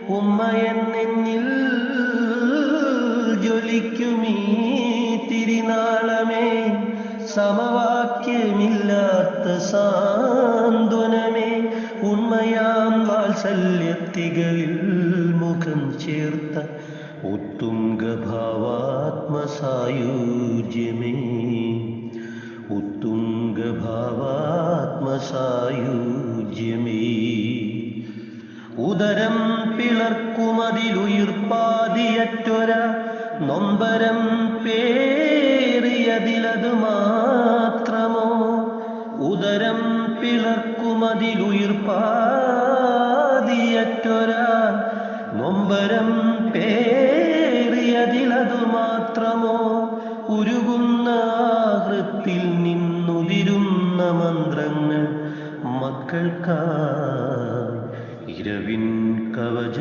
ഉമ്മയെന്നെന്നിൽ ജ്വലിക്കുമീ തിരിനാളമേ, സമവാക്യമില്ലാത്ത സാന്ത്വനമേ, ഉണ്മയാം വാത്സല്യത്തികളിൽ മുഖം ചേർത്ത ഉത്തുംഗഭാവാത്മസായുജ്യമേ, ഉത്തുംഗഭാവാത്മസായുജ്യമേ. ഉദരം പിളർക്കുമതിലുയിർപ്പാതിയറ്റൊര നൊമ്പരം പേറിയതിലതു മാത്രമോ, ഉദരം പിളർക്കുമതിലുയിർപ്പാതിയറ്റൊര നൊമ്പരം പേറിയതിലതു മാത്രമോ, ഉരുകുന്ന ഹൃത്തിൽ നിന്നുതിരുന്ന മന്ത്രങ്ങൾ മക്കൾക്കായി ഇരവിൻ കവച